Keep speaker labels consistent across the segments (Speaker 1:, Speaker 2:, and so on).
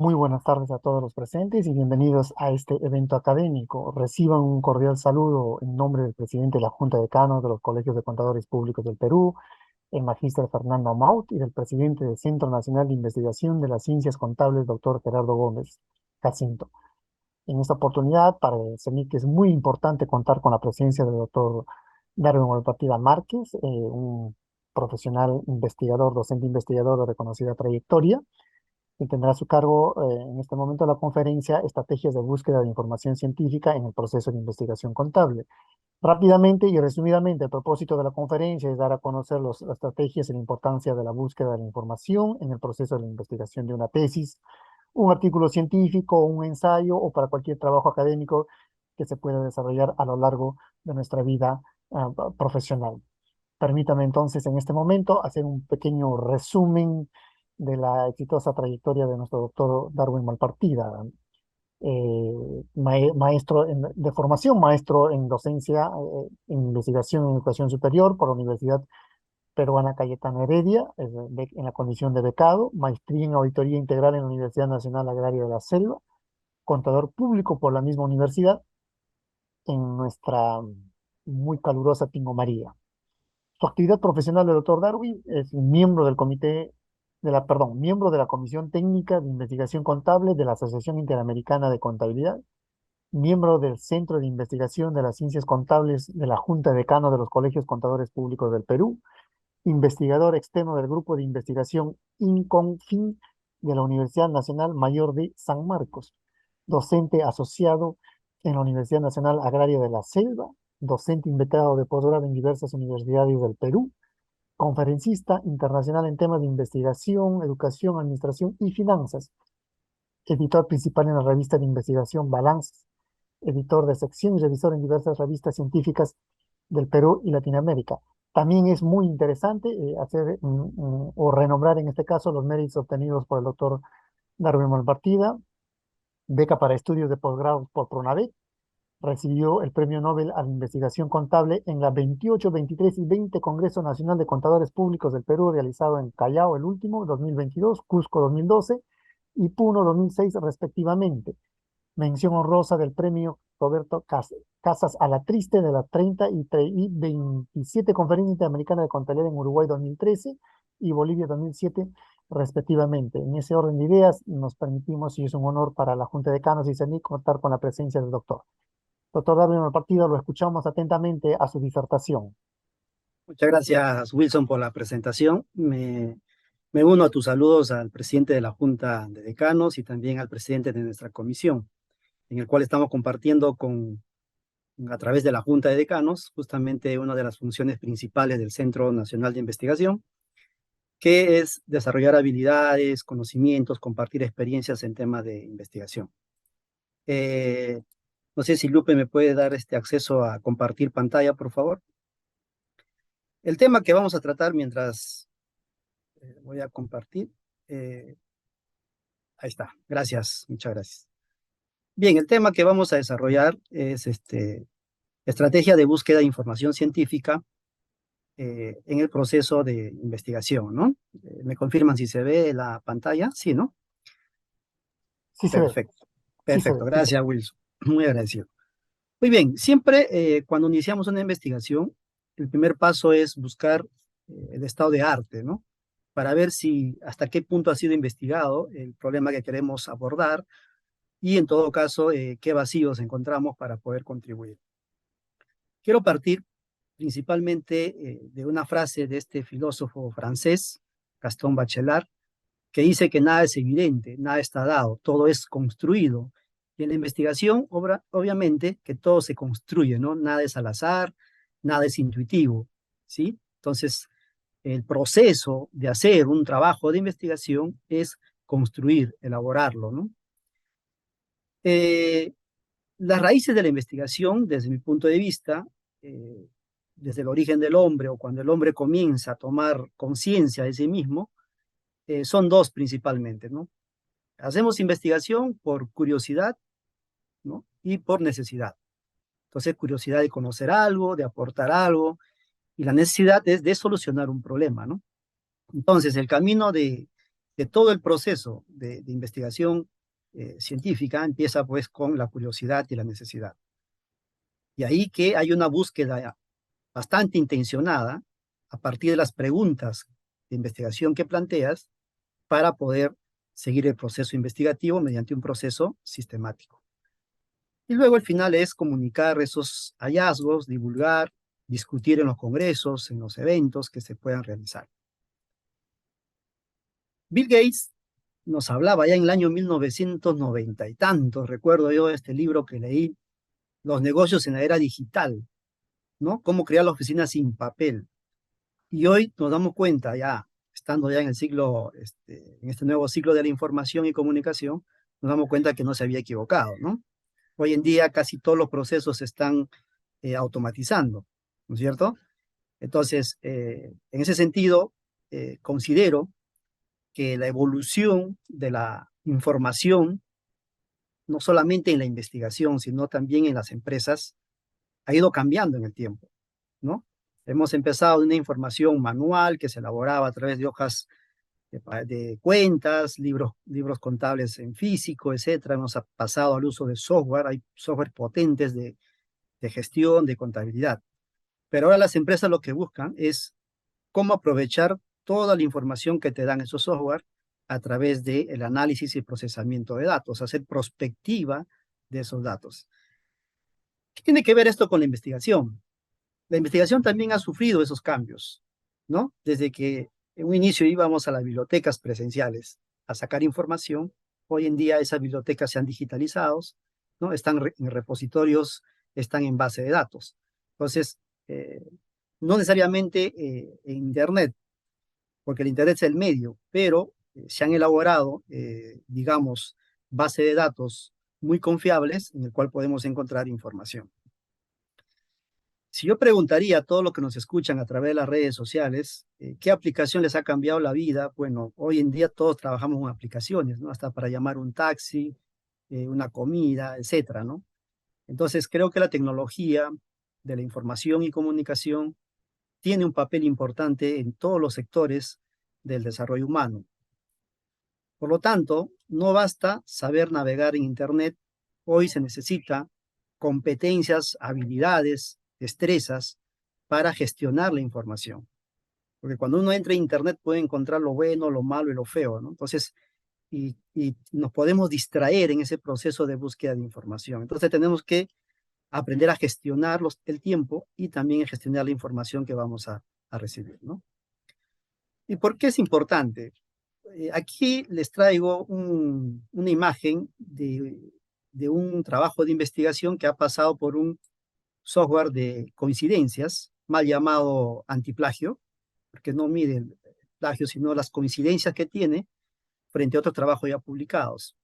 Speaker 1: Muy buenas tardes a todos los presentes y bienvenidos a este evento académico. Reciban un cordial saludo en nombre del presidente de la Junta de Decanos de los Colegios de Contadores Públicos del Perú, el magíster Fernando Maut, y del presidente del Centro Nacional de Investigación de las Ciencias Contables, doctor Gerardo Gómez Jacinto. En esta oportunidad, para el CENIC es muy importante contar con la presencia del doctor Darwin Malpartida Márquez, un profesional investigador, docente investigador de reconocida trayectoria, que tendrá a su cargo en este momento la conferencia Estrategias de búsqueda de información científica en el proceso de investigación contable. Rápidamente y resumidamente, el propósito de la conferencia es dar a conocer las estrategias y la importancia de la búsqueda de la información en el proceso de la investigación de una tesis, un artículo científico, un ensayo o para cualquier trabajo académico que se pueda desarrollar a lo largo de nuestra vida profesional. Permítame entonces en este momento hacer un pequeño resumen de la exitosa trayectoria de nuestro doctor Darwin Malpartida, maestro de formación, maestro en docencia, en investigación en educación superior por la Universidad Peruana Cayetano Heredia, en la condición de becado, maestría en auditoría integral en la Universidad Nacional Agraria de la Selva, contador público por la misma universidad en nuestra muy calurosa Pingo María. Su actividad profesional del doctor Darwin es miembro del miembro de la Comisión Técnica de Investigación Contable de la Asociación Interamericana de Contabilidad, miembro del Centro de Investigación de las Ciencias Contables de la Junta de Decanos de los Colegios Contadores Públicos del Perú, investigador externo del Grupo de Investigación INCONFIN de la Universidad Nacional Mayor de San Marcos, docente asociado en la Universidad Nacional Agraria de la Selva, docente invitado de posgrado en diversas universidades del Perú, conferencista internacional en temas de investigación, educación, administración y finanzas, editor principal en la revista de investigación Balances, editor de sección y revisor en diversas revistas científicas del Perú y Latinoamérica. También es muy interesante hacer o renombrar en este caso los méritos obtenidos por el doctor Darwin Malpartida, beca para estudios de posgrado por PRONAVEC, recibió el Premio Nobel a la Investigación Contable en la 28, 23 y 20 Congreso Nacional de Contadores Públicos del Perú, realizado en Callao, el último, 2022, Cusco 2012 y Puno 2006, respectivamente. Mención honrosa del Premio Roberto Casas a la Triste de la 30 y 27 Conferencia Interamericana de Contabilidad en Uruguay 2013 y Bolivia 2007, respectivamente. En ese orden de ideas, nos permitimos, y es un honor para la Junta de Canos y CENIC, contar con la presencia del doctor. Doctor Darwin Partido, lo escuchamos atentamente a su disertación.
Speaker 2: Muchas gracias, Wilson, por la presentación. Me uno a tus saludos al presidente de la Junta de Decanos y también al presidente de nuestra comisión, en el cual estamos compartiendo a través de la Junta de Decanos, justamente una de las funciones principales del Centro Nacional de Investigación, que es desarrollar habilidades, conocimientos, compartir experiencias en temas de investigación. Eh, no sé si Lupe me puede dar este acceso a compartir pantalla, por favor. El tema que vamos a tratar mientras voy a compartir. eh, Ahí está. Gracias. Muchas gracias. Bien, el tema que vamos a desarrollar es estrategia de búsqueda de información científica en el proceso de investigación, ¿no? ¿Me confirman si se ve la pantalla? Sí, ¿no?
Speaker 1: Sí se ve,
Speaker 2: Perfecto.
Speaker 1: sí se ve,
Speaker 2: Perfecto.
Speaker 1: sí se ve.
Speaker 2: Gracias, Wilson. Muy agradecido. Muy bien, siempre cuando iniciamos una investigación, el primer paso es buscar el estado de arte, ¿no? Para ver si hasta qué punto ha sido investigado el problema que queremos abordar y en todo caso, qué vacíos encontramos para poder contribuir. Quiero partir principalmente de una frase de este filósofo francés, Gaston Bachelard, que dice que nada es evidente, nada está dado, todo es construido. Y en la investigación, obviamente, que todo se construye, ¿no? Nada es al azar, nada es intuitivo, ¿sí? Entonces, el proceso de hacer un trabajo de investigación es construir, elaborarlo, ¿no? Eh, las raíces de la investigación, desde mi punto de vista, eh, desde el origen del hombre o cuando el hombre comienza a tomar conciencia de sí mismo, son dos principalmente, ¿no? Hacemos investigación por curiosidad, ¿no? Y por necesidad. Entonces, curiosidad de conocer algo, de aportar algo, y la necesidad es de solucionar un problema, ¿no? Entonces, el camino de que todo el proceso de investigación científica empieza pues con la curiosidad y la necesidad. Y ahí que hay una búsqueda bastante intencionada a partir de las preguntas de investigación que planteas para poder seguir el proceso investigativo mediante un proceso sistemático. Y luego el final es comunicar esos hallazgos, divulgar, discutir en los congresos, en los eventos que se puedan realizar. Bill Gates nos hablaba ya en el año 1990 y tantos, recuerdo yo este libro que leí, Los negocios en la era digital, ¿no? Cómo crear la oficina sin papel. Y hoy nos damos cuenta ya, estando ya en el siglo, en este nuevo ciclo de la información y comunicación, nos damos cuenta que no se había equivocado, ¿no? Hoy en día casi todos los procesos se están automatizando, ¿no es cierto? Entonces, en ese sentido, considero que la evolución de la información, no solamente en la investigación, sino también en las empresas, ha ido cambiando en el tiempo, ¿no? Hemos empezado de una información manual que se elaboraba a través de hojas de cuentas, libros contables en físico, etcétera. Hemos pasado al uso de software, hay software potentes de gestión, de contabilidad. Pero ahora las empresas lo que buscan es cómo aprovechar toda la información que te dan esos software a través del análisis y procesamiento de datos, hacer prospectiva de esos datos. ¿Qué tiene que ver esto con la investigación? La investigación también ha sufrido esos cambios, ¿no? Desde que en un inicio íbamos a las bibliotecas presenciales a sacar información, hoy en día esas bibliotecas se han digitalizado, ¿no? Están en repositorios, están en base de datos. Entonces, no necesariamente en Internet, porque el Internet es el medio, pero se han elaborado, digamos, base de datos muy confiables en el cual podemos encontrar información. Si yo preguntaría a todos los que nos escuchan a través de las redes sociales, ¿qué aplicación les ha cambiado la vida? Bueno, hoy en día todos trabajamos con aplicaciones, ¿no? Hasta para llamar un taxi, una comida, etcétera, ¿no? Entonces, creo que la tecnología de la información y comunicación tiene un papel importante en todos los sectores del desarrollo humano. Por lo tanto, no basta saber navegar en Internet, hoy se necesita competencias, habilidades, destrezas para gestionar la información. Porque cuando uno entra en Internet puede encontrar lo bueno, lo malo y lo feo, ¿no? Entonces, y nos podemos distraer en ese proceso de búsqueda de información. Entonces tenemos que aprender a gestionar el tiempo y también a gestionar la información que vamos a recibir, ¿no? ¿Y por qué es importante? Aquí les traigo una imagen de un trabajo de investigación que ha pasado por un software de coincidencias, mal llamado antiplagio, porque no mide el plagio, sino las coincidencias que tiene frente a otros trabajos ya publicados.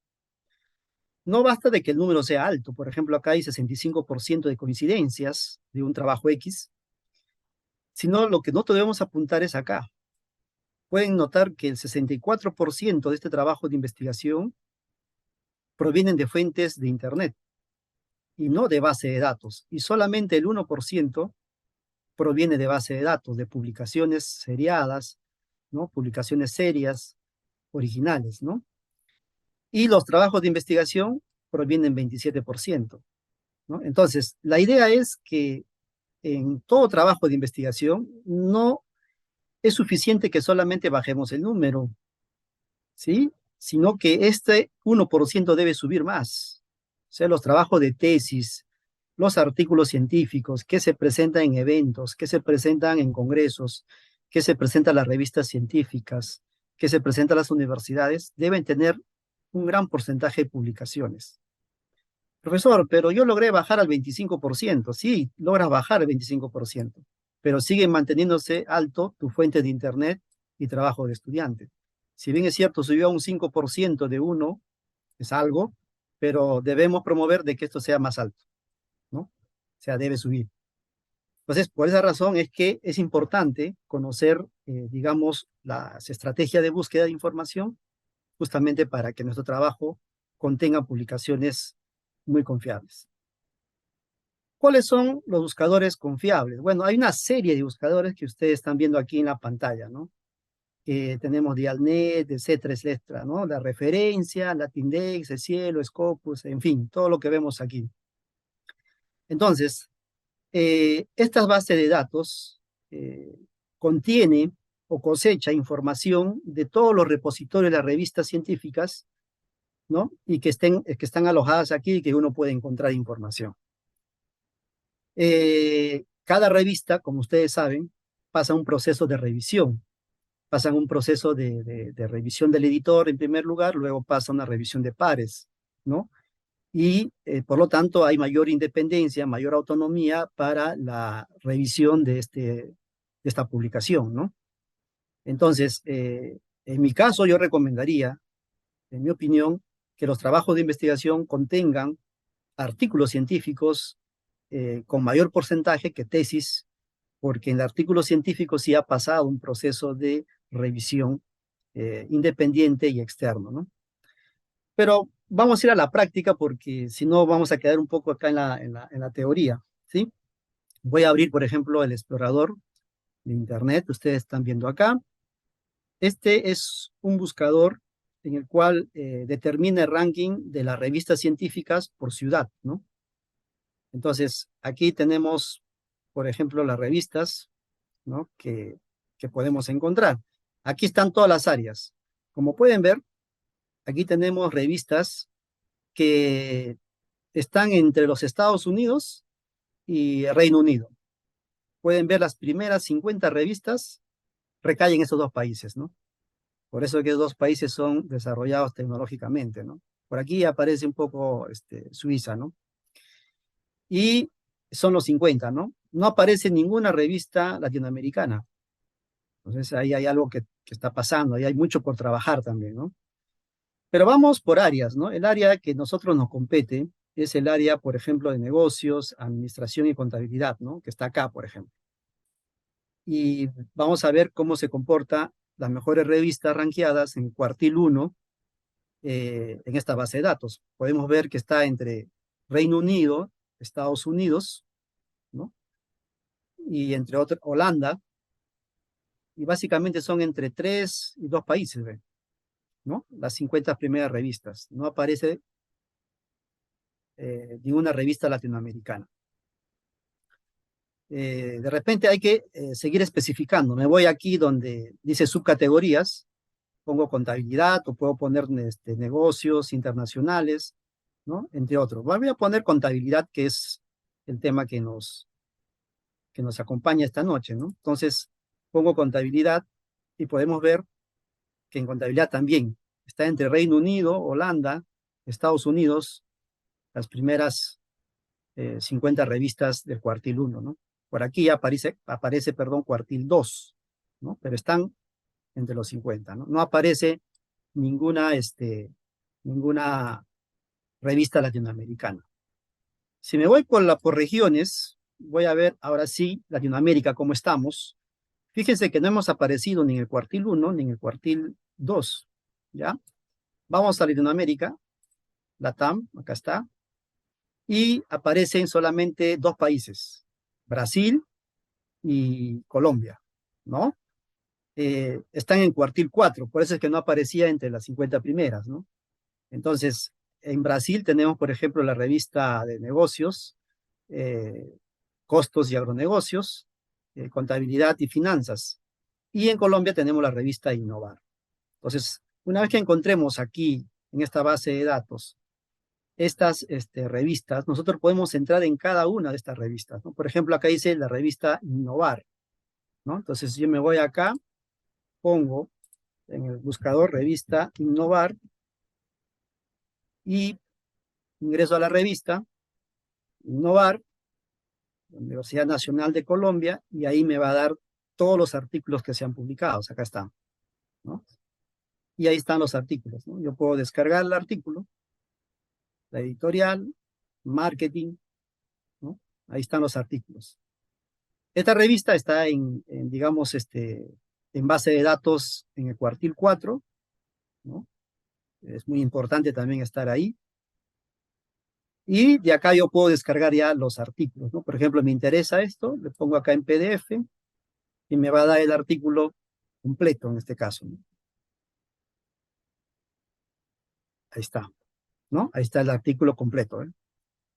Speaker 2: No basta de que el número sea alto, por ejemplo, acá hay 65% de coincidencias de un trabajo X, sino lo que no debemos apuntar es acá. Pueden notar que el 64% de este trabajo de investigación provienen de fuentes de Internet y no de base de datos, y solamente el 1% proviene de base de datos, de publicaciones seriadas, ¿no? Publicaciones serias, originales, ¿no? Y los trabajos de investigación provienen 27%, ¿no? Entonces, la idea es que en todo trabajo de investigación no es suficiente que solamente bajemos el número, ¿sí? Sino que este 1% debe subir más. O sea, los trabajos de tesis, los artículos científicos que se presentan en eventos, que se presentan en congresos, que se presentan en las revistas científicas, que se presentan en las universidades, deben tener un gran porcentaje de publicaciones. Profesor, pero yo logré bajar al 25%. Sí, logras bajar al 25%, pero sigue manteniéndose alto tu fuente de Internet y trabajo de estudiante. Si bien es cierto, subió a un 5% de uno, es algo, pero debemos promover de que esto sea más alto, ¿no? O sea, debe subir. Entonces, por esa razón es que es importante conocer, digamos, las estrategias de búsqueda de información, justamente para que nuestro trabajo contenga publicaciones muy confiables. ¿Cuáles son los buscadores confiables? Bueno, hay una serie de buscadores que ustedes están viendo aquí en la pantalla, ¿no? tenemos Dialnet, etcétera, etcétera, ¿no? La referencia, Latindex, el cielo, Scopus, en fin, todo lo que vemos aquí. Entonces, estas bases de datos contiene o cosecha información de todos los repositorios de las revistas científicas, ¿no? Y que están alojadas aquí y que uno puede encontrar información. Cada revista, como ustedes saben, pasa un proceso de revisión. Pasan un proceso de revisión del editor en primer lugar, luego pasa una revisión de pares, ¿no? Y por lo tanto hay mayor independencia, mayor autonomía para la revisión de esta publicación, ¿no? Entonces, en mi caso yo recomendaría, en mi opinión, que los trabajos de investigación contengan artículos científicos con mayor porcentaje que tesis, porque en el artículo científico sí ha pasado un proceso de revisión independiente y externo, ¿no? Pero vamos a ir a la práctica porque si no vamos a quedar un poco acá en la teoría, ¿sí? Voy a abrir, por ejemplo, el explorador de Internet, ustedes están viendo acá. Este es un buscador en el cual determina el ranking de las revistas científicas por ciudad, ¿no? Entonces, aquí tenemos, por ejemplo, las revistas, ¿no? Que podemos encontrar. Aquí están todas las áreas. Como pueden ver, aquí tenemos revistas que están entre los Estados Unidos y Reino Unido. Pueden ver las primeras 50 revistas recaen en esos dos países, ¿no? Por eso que esos dos países son desarrollados tecnológicamente, ¿no? Por aquí aparece un poco Suiza, ¿no? Y son los 50, ¿no? No aparece ninguna revista latinoamericana. Entonces ahí hay algo que está pasando, ahí hay mucho por trabajar también, ¿no? Pero vamos por áreas, ¿no? El área que nosotros nos compete es el área, por ejemplo, de negocios, administración y contabilidad, ¿no? Que está acá, por ejemplo. Y vamos a ver cómo se comporta las mejores revistas ranqueadas en cuartil 1 en esta base de datos. Podemos ver que está entre Reino Unido, Estados Unidos, ¿no? Y entre otros, Holanda, y básicamente son entre 3 y 2 países, ¿ve? ¿No? Las 50 primeras revistas. No aparece ninguna revista latinoamericana. De repente hay que seguir especificando. Me voy aquí donde dice subcategorías, pongo contabilidad o puedo poner negocios internacionales, ¿no? Entre otros. Voy a poner contabilidad, que es el tema que nos acompaña esta noche, ¿no? Entonces, pongo contabilidad y podemos ver que en contabilidad también está entre Reino Unido, Holanda, Estados Unidos, las primeras 50 revistas del cuartil 1, ¿no? Por aquí aparece, perdón, cuartil 2, ¿no? Pero están entre los 50, ¿no? No aparece ninguna, ninguna revista latinoamericana. Si me voy por regiones, voy a ver ahora sí Latinoamérica cómo estamos. Fíjense que no hemos aparecido ni en el cuartil 1 ni en el cuartil 2, ¿ya? Vamos a Latinoamérica, Latam, acá está, y aparecen solamente 2 países, Brasil y Colombia, ¿no? Están en cuartil 4, por eso es que no aparecía entre las 50 primeras, ¿no? Entonces, en Brasil tenemos, por ejemplo, la revista de negocios, eh, costos y agronegocios, contabilidad y finanzas. Y en Colombia tenemos la revista Innovar. Entonces, una vez que encontremos aquí, en esta base de datos, estas revistas, nosotros podemos entrar en cada una de estas revistas, ¿no? Por ejemplo, acá dice la revista Innovar, ¿no? Entonces, yo me voy acá, pongo en el buscador revista Innovar y ingreso a la revista Innovar, Universidad Nacional de Colombia, y ahí me va a dar todos los artículos que se han publicado. Acá están, ¿no? Y ahí están los artículos, ¿no? Yo puedo descargar el artículo, la editorial, marketing, ¿no? Ahí están los artículos. Esta revista está digamos, en base de datos en el cuartil 4, ¿no? Es muy importante también estar ahí. Y de acá yo puedo descargar ya los artículos, ¿no? Por ejemplo, me interesa esto, le pongo acá en PDF y me va a dar el artículo completo en este caso, ¿no? Ahí está, ¿no? Ahí está el artículo completo, ¿eh?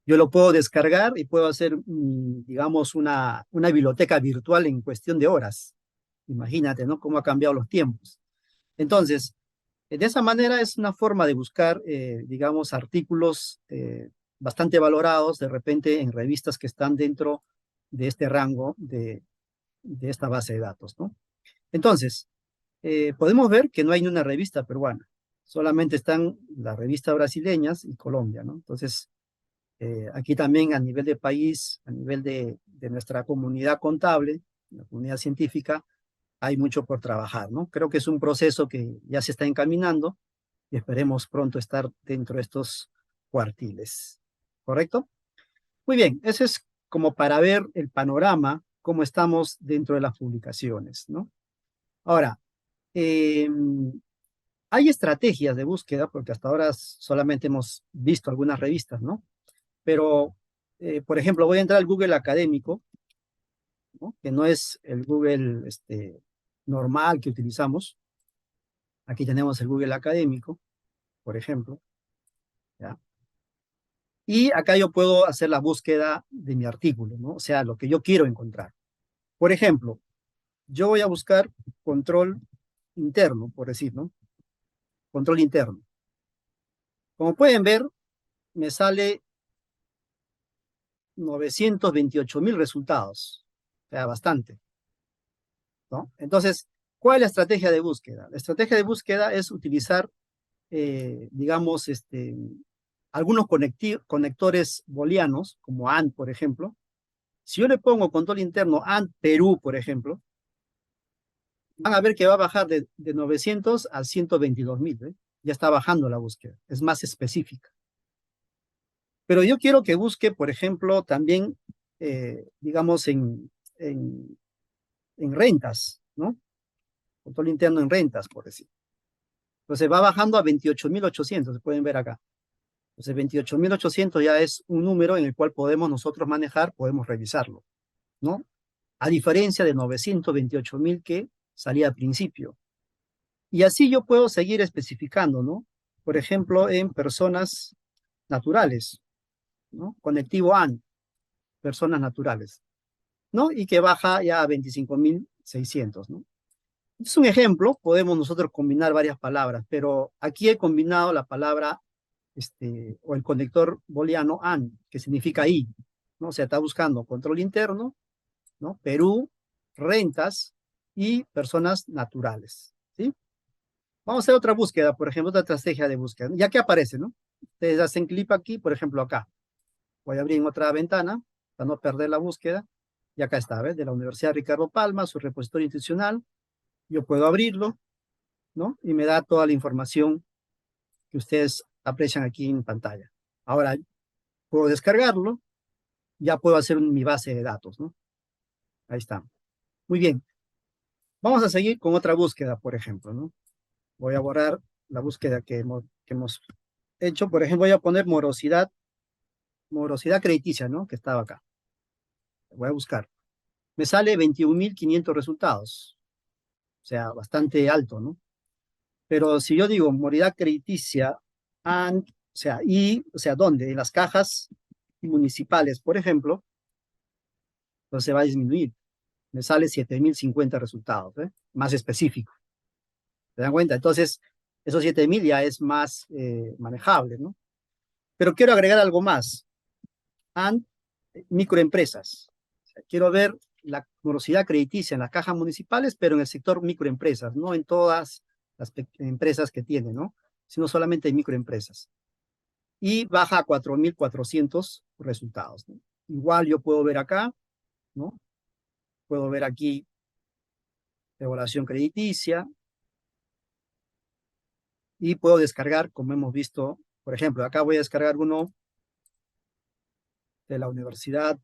Speaker 2: Yo lo puedo descargar y puedo hacer, digamos, una biblioteca virtual en cuestión de horas. Imagínate, ¿no? Cómo ha cambiado los tiempos. Entonces, de esa manera es una forma de buscar, digamos, artículos bastante valorados de repente en revistas que están dentro de este rango de esta base de datos, ¿no? Entonces, podemos ver que no hay ni una revista peruana, solamente están las revistas brasileñas y Colombia, ¿no? Entonces, aquí también a nivel de país, a nivel de nuestra comunidad contable, la comunidad científica, hay mucho por trabajar, ¿no? Creo que es un proceso que ya se está encaminando y esperemos pronto estar dentro de estos cuartiles, ¿correcto? Muy bien, eso es como para ver el panorama, cómo estamos dentro de las publicaciones, ¿no? Ahora, eh, hay estrategias de búsqueda, porque hasta ahora solamente hemos visto algunas revistas, ¿no? Pero, por ejemplo, voy a entrar al Google académico, ¿no? Que no es el Google normal que utilizamos. Aquí tenemos el Google académico, por ejemplo, ¿ya? Y acá yo puedo hacer la búsqueda de mi artículo, ¿no? O sea, lo que yo quiero encontrar. Por ejemplo, yo voy a buscar control interno, por decir, ¿no? Control interno. Como pueden ver, me sale 928.000 resultados. O sea, bastante, ¿no? Entonces, ¿cuál es la estrategia de búsqueda? La estrategia de búsqueda es utilizar, digamos, algunos conectores booleanos, como AND, por ejemplo. Si yo le pongo control interno AND Perú, por ejemplo, van a ver que va a bajar de 900 a 122.000, ¿eh? Ya está bajando la búsqueda, es más específica. Pero yo quiero que busque, por ejemplo, también, digamos, en rentas, ¿no? Control interno en rentas, por decir. Entonces va bajando a 28.800, se pueden ver acá. Entonces 28.800 ya es un número en el cual podemos nosotros manejar, podemos revisarlo, ¿no? A diferencia de 928.000 que salía al principio. Y así yo puedo seguir especificando, ¿no? Por ejemplo, en personas naturales, ¿no? Conectivo AN, personas naturales, ¿no? Y que baja ya a 25.600, ¿no? Es un ejemplo, podemos nosotros combinar varias palabras, pero aquí he combinado la palabra, o el conector booleano AN, que significa I, ¿no? O sea, está buscando control interno, ¿no? Perú, rentas y personas naturales, ¿sí? Vamos a hacer otra búsqueda, por ejemplo, otra estrategia de búsqueda, ya que aparece, ¿no? Ustedes hacen clic aquí, por ejemplo, acá. Voy a abrir en otra ventana para no perder la búsqueda. Y acá está, ¿ves? De la Universidad Ricardo Palma, su repositorio institucional. Yo puedo abrirlo, ¿no? Y me da toda la información que ustedes aprecian aquí en pantalla. Ahora, puedo descargarlo, ya puedo hacer mi base de datos, ¿no? Ahí está. Muy bien. Vamos a seguir con otra búsqueda, por ejemplo, ¿no? Voy a borrar la búsqueda que hemos hecho. Por ejemplo, voy a poner morosidad crediticia, ¿no? Que estaba acá. Voy a buscar. Me sale 21.500 resultados. O sea, bastante alto, ¿no? Pero si yo digo morosidad crediticia, o sea, ¿dónde? En las cajas municipales, por ejemplo, entonces va a disminuir. Me sale 7.050 resultados, ¿eh? Más específico. ¿Se dan cuenta? Entonces, esos 7.000 ya es más manejable, ¿no? Pero quiero agregar algo más. And microempresas. O sea, quiero ver la morosidad crediticia en las cajas municipales, pero en el sector microempresas, no en todas las empresas que tienen, ¿no? Sino solamente en microempresas. Y baja a 4.400 resultados, ¿no? Igual yo puedo ver acá, ¿no? Puedo ver aquí evaluación crediticia y puedo descargar, como hemos visto, por ejemplo, acá voy a descargar uno de la Universidad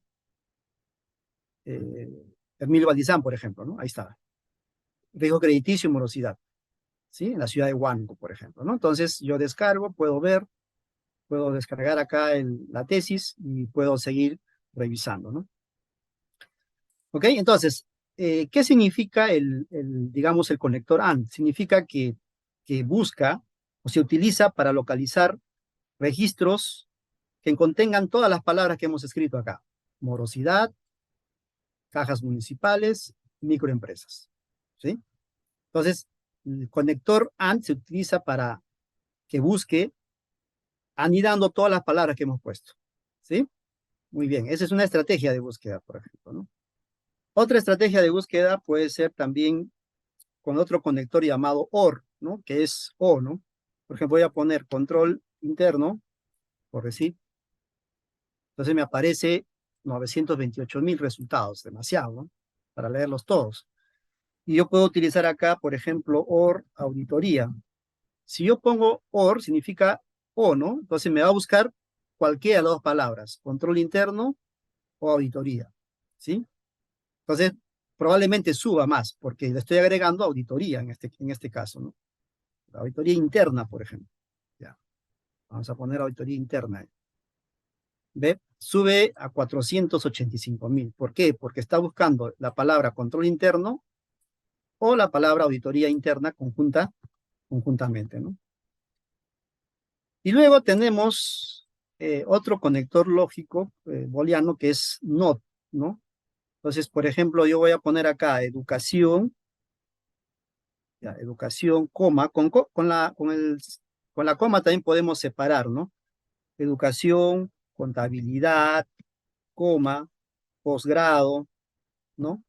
Speaker 2: Emilio Valdizán, por ejemplo, ¿no? Ahí está. Riesgo crediticio y morosidad, ¿sí? En la ciudad de Huánuco, por ejemplo, ¿no? Entonces yo descargo, puedo ver, puedo descargar acá la tesis y puedo seguir revisando, ¿no? ¿Ok? Entonces, ¿qué significa digamos, el conector AND? Significa que busca o se utiliza para localizar registros que contengan todas las palabras que hemos escrito acá. Morosidad, cajas municipales, microempresas. ¿Sí? Entonces, el conector AND se utiliza para que busque anidando todas las palabras que hemos puesto. ¿Sí? Muy bien, esa es una estrategia de búsqueda, por ejemplo, ¿no? Otra estrategia de búsqueda puede ser también con otro conector llamado OR, ¿no? Que es O, ¿no? Por ejemplo, voy a poner control interno, por decir. Entonces me aparece 928.000 resultados, demasiado, ¿no? Para leerlos todos. Y yo puedo utilizar acá, por ejemplo, OR auditoría. Si yo pongo OR, significa O, ¿no? Entonces me va a buscar cualquiera de las dos palabras, control interno o auditoría, ¿sí? Entonces, probablemente suba más, porque le estoy agregando auditoría en este caso, ¿no? La auditoría interna, por ejemplo. Ya, vamos a poner auditoría interna. ¿Ve? Sube a 485.000. ¿Por qué? Porque está buscando la palabra control interno o la palabra auditoría interna conjuntamente, ¿no? Y luego tenemos otro conector lógico booleano que es NOT, ¿no? Entonces, por ejemplo, yo voy a poner acá educación, ya, educación, coma, con la coma también podemos separar, ¿no? Educación, contabilidad, coma, posgrado, ¿no?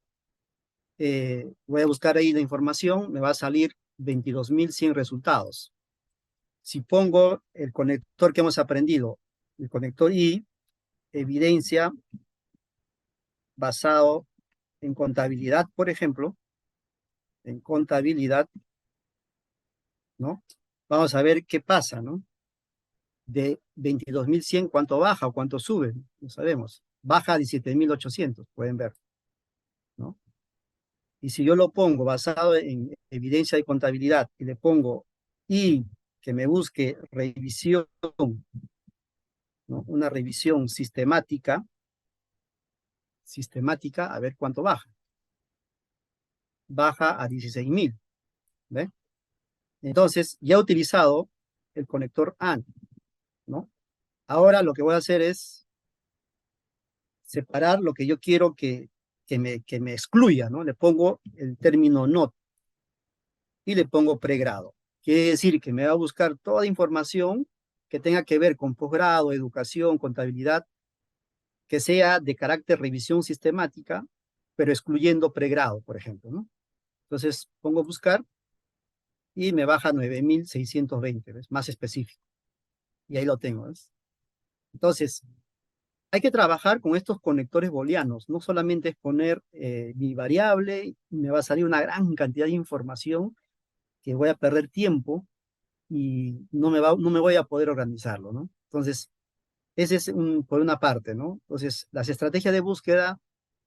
Speaker 2: Voy a buscar ahí la información, me va a salir 22.100 resultados. Si pongo el conector que hemos aprendido, el conector I, evidencia basado en contabilidad, por ejemplo, en contabilidad, ¿no? Vamos a ver qué pasa, ¿no? De 22.100, ¿cuánto baja o cuánto sube? No sabemos. Baja a 17.800, pueden ver, ¿no? Y si yo lo pongo basado en evidencia de contabilidad y le pongo y que me busque revisión, ¿no? Una revisión sistemática, a ver cuánto baja. Baja a 16.000, ¿ve? Entonces, ya he utilizado el conector AND, ¿no? Ahora lo que voy a hacer es separar lo que yo quiero que me excluya, ¿no? Le pongo el término NOT y le pongo pregrado. Quiere decir que me va a buscar toda información que tenga que ver con posgrado, educación, contabilidad, que sea de carácter revisión sistemática, pero excluyendo pregrado, por ejemplo, ¿no? Entonces pongo buscar y me baja 9.620, ¿ves? Más específico. Y ahí lo tengo, ¿ves? Entonces, hay que trabajar con estos conectores booleanos. No solamente es poner mi variable y me va a salir una gran cantidad de información que voy a perder tiempo y no me voy a poder organizarlo, ¿no? Entonces, ese es por una parte, ¿no? Entonces, las estrategias de búsqueda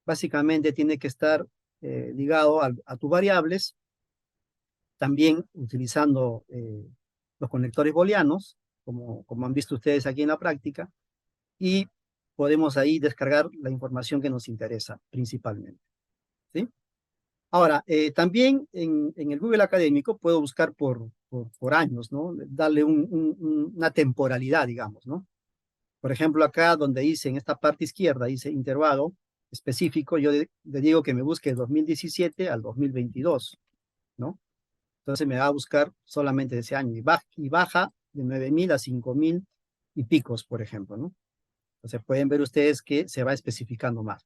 Speaker 2: básicamente tienen que estar ligado a tus variables, también utilizando los conectores booleanos, como han visto ustedes aquí en la práctica, y podemos ahí descargar la información que nos interesa principalmente, ¿sí? Ahora, también en el Google Académico puedo buscar por años, ¿no? Darle una temporalidad, digamos, ¿no? Por ejemplo, acá donde dice, en esta parte izquierda, dice intervalo específico, yo le digo que me busque 2017 al 2022, ¿no? Entonces me va a buscar solamente ese año y baja de 9.000 a 5.000 y picos, por ejemplo, ¿no? Entonces pueden ver ustedes que se va especificando más.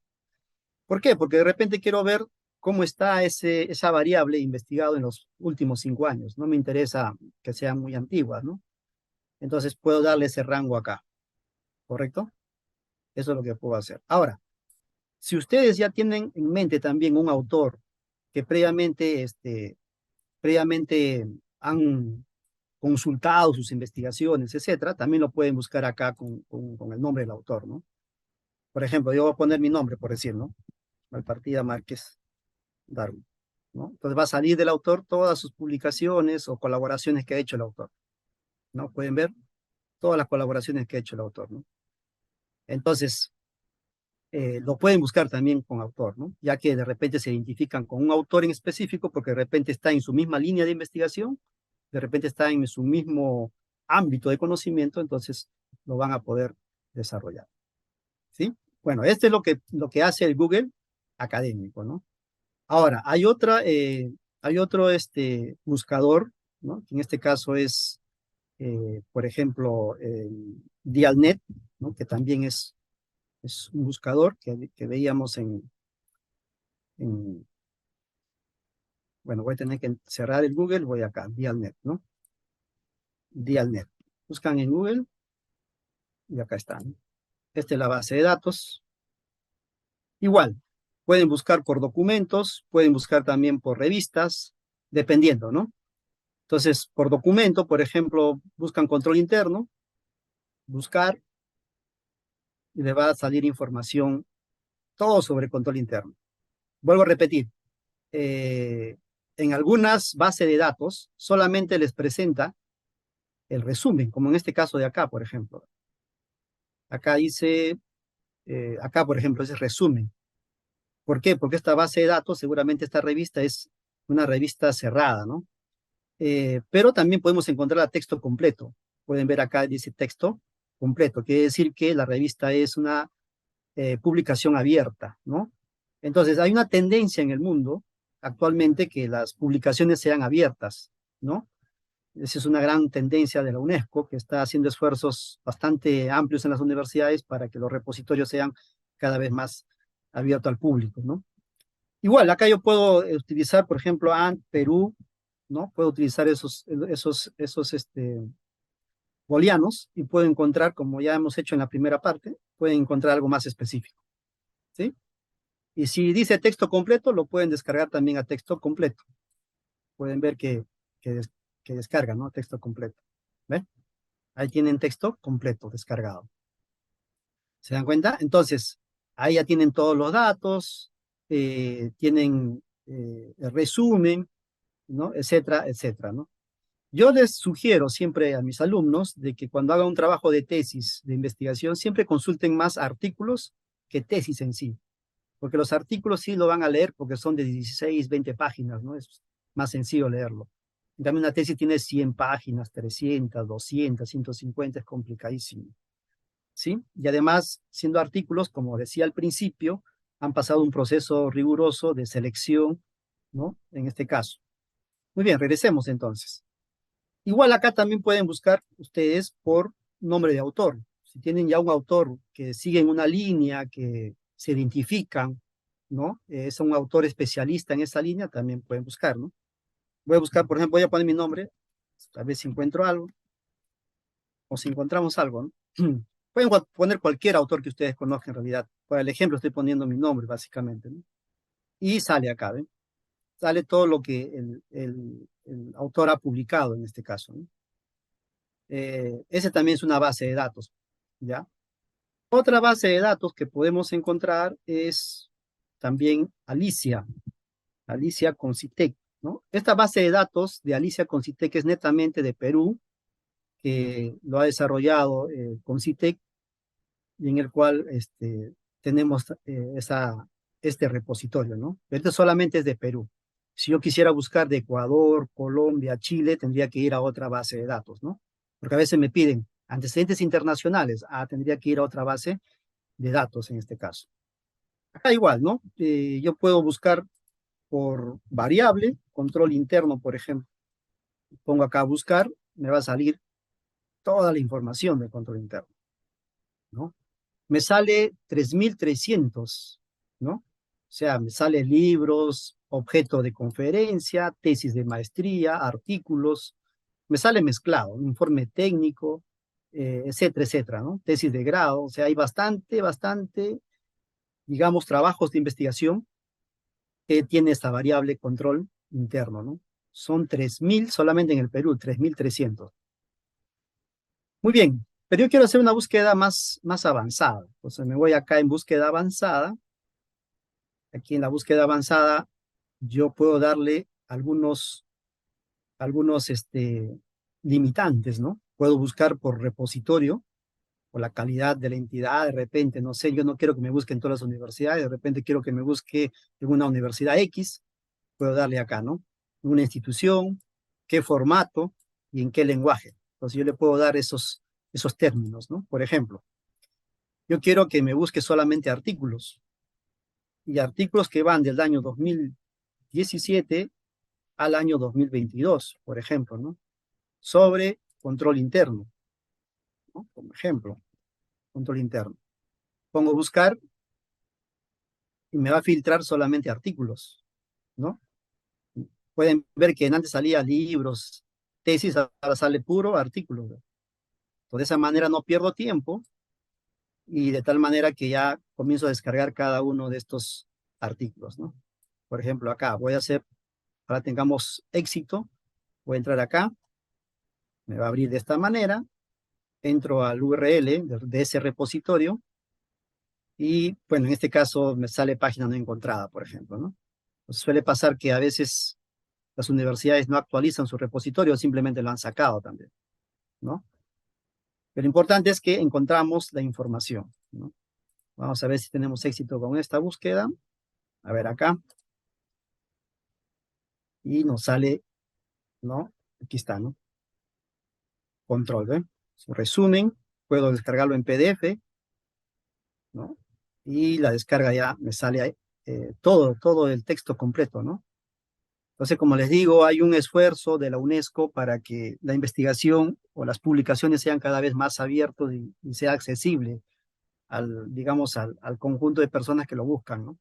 Speaker 2: ¿Por qué? Porque de repente quiero ver cómo está esa variable investigado en los últimos 5 años. No me interesa que sean muy antiguas, ¿no? Entonces puedo darle ese rango acá, ¿correcto? Eso es lo que puedo hacer. Ahora, si ustedes ya tienen en mente también un autor que previamente han consultado sus investigaciones, etcétera, también lo pueden buscar acá con el nombre del autor, ¿no? Por ejemplo, yo voy a poner mi nombre, por decir, ¿no? Malpartida Márquez Darwin, ¿no? Entonces va a salir del autor todas sus publicaciones o colaboraciones que ha hecho el autor, ¿no? Pueden ver todas las colaboraciones que ha hecho el autor, ¿no? Entonces, lo pueden buscar también con autor, ¿no? Ya que de repente se identifican con un autor en específico porque de repente está en su misma línea de investigación, de repente está en su mismo ámbito de conocimiento, entonces lo van a poder desarrollar, ¿sí? Bueno, este es lo que hace el Google académico, ¿no? Ahora, hay otro buscador, ¿no? Que en este caso es, por ejemplo, Dialnet, ¿no? Que también es un buscador que veíamos en, bueno, voy a tener que cerrar el Google, voy acá, Dialnet, ¿no? Dialnet. Buscan en Google y acá están. Esta es la base de datos. Igual, pueden buscar por documentos, pueden buscar también por revistas, dependiendo, ¿no? Entonces, por documento, por ejemplo, buscan control interno, buscar, y le va a salir información, todo sobre control interno. Vuelvo a repetir, eh, en algunas bases de datos solamente les presenta el resumen, como en este caso de acá, por ejemplo. Acá dice, acá, por ejemplo, es el resumen. ¿Por qué? Porque esta base de datos, seguramente esta revista es una revista cerrada, ¿no? Pero también podemos encontrar el texto completo. Pueden ver acá, dice texto completo. Quiere decir que la revista es una publicación abierta, ¿no? Entonces, hay una tendencia en el mundo actualmente que las publicaciones sean abiertas, ¿no? Esa es una gran tendencia de la UNESCO, que está haciendo esfuerzos bastante amplios en las universidades para que los repositorios sean cada vez más abiertos al público, ¿no? Igual, acá yo puedo utilizar, por ejemplo, ANT, Perú, ¿no? Puedo utilizar esos booleanos y puedo encontrar, como ya hemos hecho en la primera parte, pueden encontrar algo más específico, ¿sí? Y si dice texto completo, lo pueden descargar también a texto completo. Pueden ver que, que descarga, ¿no? Texto completo. ¿Ven? Ahí tienen texto completo descargado. ¿Se dan cuenta? Entonces, ahí ya tienen todos los datos, tienen el resumen, ¿no? Etcétera, etcétera, ¿no? Yo les sugiero siempre a mis alumnos de que cuando hagan un trabajo de tesis, de investigación, siempre consulten más artículos que tesis en sí, porque los artículos sí lo van a leer porque son de 16, 20 páginas, ¿no? Es más sencillo leerlo. En cambio, una tesis tiene 100 páginas, 300, 200, 150, es complicadísimo, ¿sí? Y además, siendo artículos, como decía al principio, han pasado un proceso riguroso de selección, ¿no? En este caso. Muy bien, regresemos entonces. Igual acá también pueden buscar ustedes por nombre de autor. Si tienen ya un autor que sigue en una línea, que se identifican, ¿no? Es un autor especialista en esa línea, también pueden buscar, ¿no? Voy a buscar, por ejemplo, voy a poner mi nombre, a ver si encuentro algo, o si encontramos algo, ¿no? Pueden poner cualquier autor que ustedes conozcan en realidad. Por el ejemplo, estoy poniendo mi nombre, básicamente, ¿no? Y sale acá, ¿ven? Sale todo lo que el autor ha publicado en este caso, ¿no? Ese también es una base de datos, ¿ya? Otra base de datos que podemos encontrar es también Alicia, Alicia Concitec, ¿no? Esta base de datos de Alicia Concitec es netamente de Perú, que lo ha desarrollado Concitec y en el cual tenemos este repositorio, ¿no? Este solamente es de Perú. Si yo quisiera buscar de Ecuador, Colombia, Chile, tendría que ir a otra base de datos, ¿no? Porque a veces me piden antecedentes internacionales, tendría que ir a otra base de datos en este caso. Acá igual, ¿no? Yo puedo buscar por variable, control interno, por ejemplo. Pongo acá buscar, me va a salir toda la información del control interno, ¿no? Me sale 3.300, ¿no? O sea, me sale libros, objeto de conferencia, tesis de maestría, artículos, me sale mezclado, un informe técnico, etcétera, etcétera, ¿no? Tesis de grado, o sea, hay bastante, digamos, trabajos de investigación que tiene esta variable control interno, ¿no? Son 3.000 solamente en el Perú, 3.300. Muy bien, pero yo quiero hacer una búsqueda más avanzada. Entonces me voy acá en búsqueda avanzada. Aquí en la búsqueda avanzada yo puedo darle algunos limitantes, ¿no? Puedo buscar por repositorio, o la calidad de la entidad, de repente, no sé, yo no quiero que me busque en todas las universidades, de repente quiero que me busque en una universidad X, puedo darle acá, ¿no? Una institución, qué formato y en qué lenguaje. Entonces yo le puedo dar esos términos, ¿no? Por ejemplo, yo quiero que me busque solamente artículos y artículos que van del año 2017 al año 2022, por ejemplo, ¿no? Sobre control interno, ¿no? Como ejemplo, control interno. Pongo buscar y me va a filtrar solamente artículos, ¿no? Pueden ver que antes salía libros, tesis, ahora sale puro artículo. ¿No? De esa manera no pierdo tiempo y de tal manera que ya comienzo a descargar cada uno de estos artículos, ¿no? Por ejemplo, acá voy a hacer, para tengamos éxito, voy a entrar acá, me va a abrir de esta manera, entro al URL de ese repositorio y, bueno, en este caso me sale página no encontrada, por ejemplo, ¿no? Pues suele pasar que a veces las universidades no actualizan su repositorio, simplemente lo han sacado también, ¿no? Pero lo importante es que encontramos la información, ¿no? Vamos a ver si tenemos éxito con esta búsqueda. A ver acá. Y nos sale, ¿no? Aquí está, ¿no? Control, ¿ve? Su resumen. Puedo descargarlo en PDF, ¿no? Y la descarga ya me sale ahí, todo el texto completo, ¿no? Entonces, como les digo, hay un esfuerzo de la UNESCO para que la investigación o las publicaciones sean cada vez más abiertos y sea accesible digamos, al conjunto de personas que lo buscan, ¿no?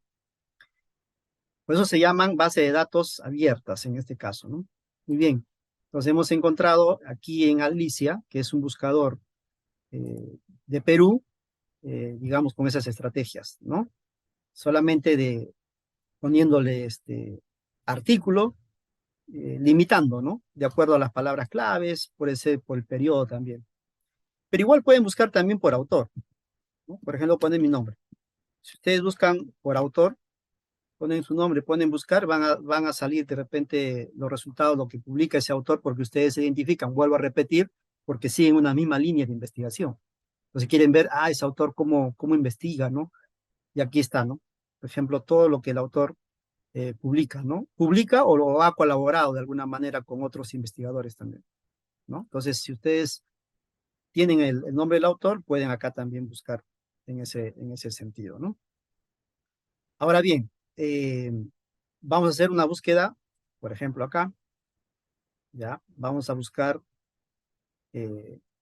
Speaker 2: Por eso se llaman base de datos abiertas en este caso, ¿no? Muy bien. Entonces hemos encontrado aquí en Alicia, que es un buscador de Perú, digamos, con esas estrategias, ¿no? Solamente poniéndole este artículo, limitando, ¿no? De acuerdo a las palabras claves, puede ser por el periodo también. Pero igual pueden buscar también por autor, ¿no? Por ejemplo, ponen mi nombre. Si ustedes buscan por autor, ponen su nombre, ponen buscar, van a salir de repente los resultados, lo que publica ese autor, porque ustedes se identifican, vuelvo a repetir, porque siguen una misma línea de investigación. Entonces quieren ver, ese autor cómo investiga, ¿no? Y aquí está, ¿no? Por ejemplo, todo lo que el autor publica, ¿no? Publica o lo ha colaborado de alguna manera con otros investigadores también, ¿no? Entonces, si ustedes tienen el nombre del autor, pueden acá también buscar en ese sentido, ¿no? Ahora bien, vamos a hacer una búsqueda, por ejemplo, acá, ya, vamos a buscar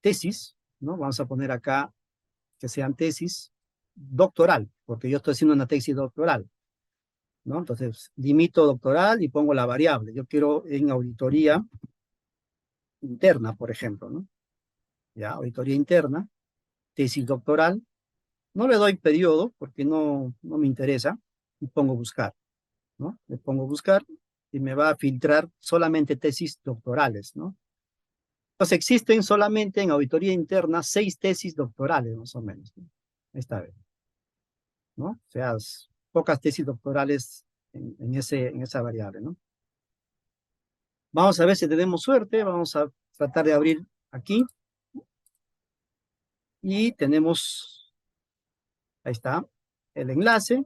Speaker 2: tesis, ¿no? Vamos a poner acá que sean tesis doctoral, porque yo estoy haciendo una tesis doctoral, ¿no? Entonces, limito doctoral y pongo la variable. Yo quiero en auditoría interna, por ejemplo, ¿no? Ya, auditoría interna, tesis doctoral. No le doy periodo porque no me interesa y pongo buscar, ¿no? Le pongo buscar y me va a filtrar solamente tesis doctorales, ¿no? Entonces existen solamente en auditoría interna 6 tesis doctorales, más o menos, ¿no? Esta vez, ¿no? O sea, pocas tesis doctorales en esa variable, ¿no? Vamos a ver si tenemos suerte, vamos a tratar de abrir aquí y tenemos, ahí está, el enlace,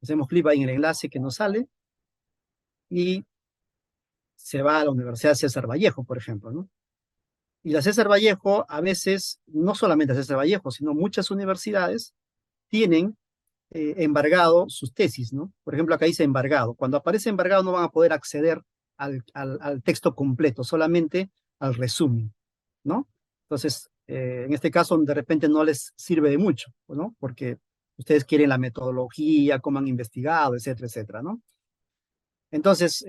Speaker 2: hacemos clic ahí en el enlace que nos sale y se va a la Universidad César Vallejo, por ejemplo, ¿no? Y la César Vallejo, a veces, no solamente la César Vallejo, sino muchas universidades tienen embargado sus tesis, ¿no? Por ejemplo, acá dice embargado. Cuando aparece embargado no van a poder acceder al texto completo, solamente al resumen, ¿no? Entonces, en este caso, de repente no les sirve de mucho, ¿no? Porque ustedes quieren la metodología, cómo han investigado, etcétera, etcétera, ¿no? Entonces,